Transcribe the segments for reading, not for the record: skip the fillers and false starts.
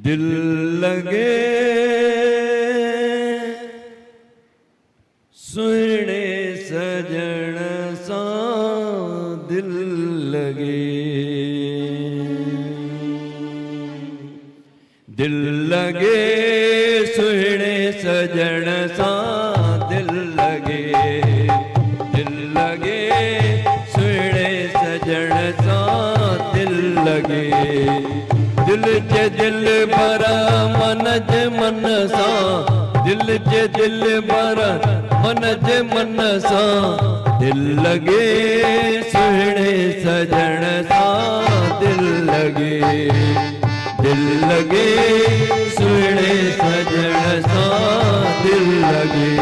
दिल लगे सुने सजण सा दिल लगे, दिल लगे सुने सजण सा दिल लगे, दिल लगे सुने सजण सा दिल लगे। दिल च दिल भरा मन च मन सा, दिल च दिल भरा मन च मन सा दिल लगे सुने सजण सा दिल लगे, दिल लगे सुने सजण सा दिल लगे।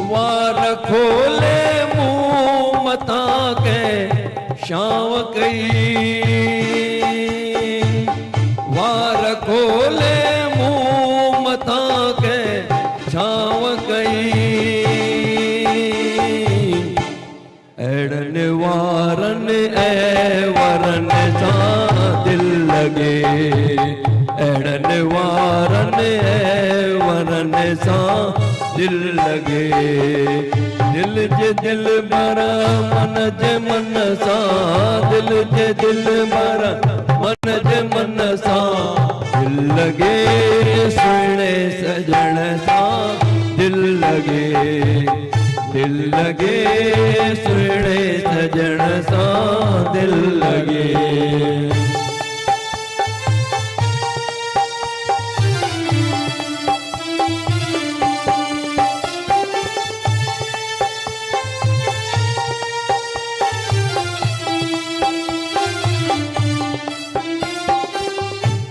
वार खोले मुँह मता के शाव कई, वार खोले मुँह मता के छाव कई। एड़न वारन ए वरन सा दिल लगे, एड़न वारन ए वरन सा दिल लगे। दिल ज दिल भरा मन ज मन सा, दिल ज दिल भरा मन ज मन सा दिल लगे सुने सजण सा दिल लगे, दिल लगे सुने सजण सा दिल लगे।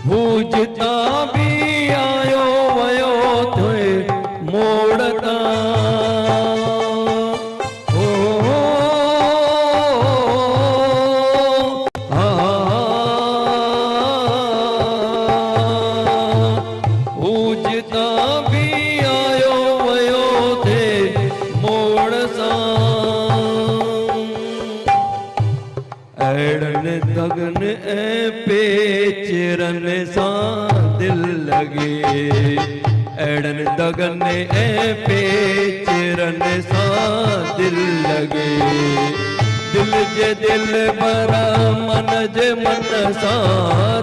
पूजता भी आयो वयो थे मोड़ता, ओ पूजता भी आयो वयो थे मोड़सा। एड़न तगन ए पेचरन सा दिल लगे, एड़न तगन ए पेचरन सा दिल लगे। दिल ज दिल भरा मन ज मन सा,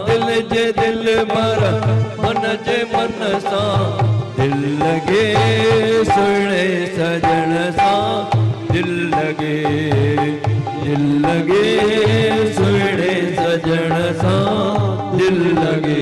दिल ज दिल भरा मन ज मन सा दिल लगे सुने सजण सा दिल लगे, दिल लगे सुने सजण सा दिल लगे।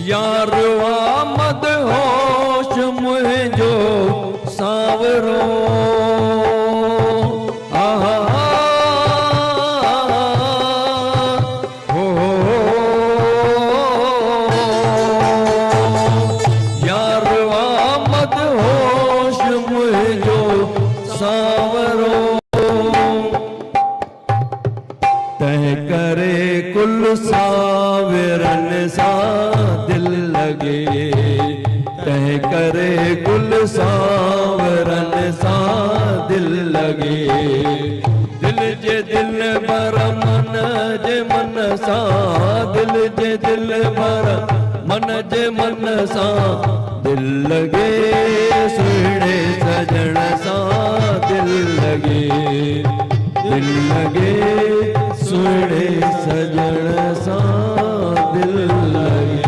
यार आमद होश मुझो सावरो, यार आमद होश मुझो सावरो। तह करे कुल सावरन सा दिल लगे, तह करे कुल सावरन सा दिल लगे। दिल ज दिल भरा मन ज मन सा, दिल ज दिल भरा मन ज मन सा दिल लगे सुने सजण सा दिल लगे, दिल लगे सुने सजण सा दिल लगे।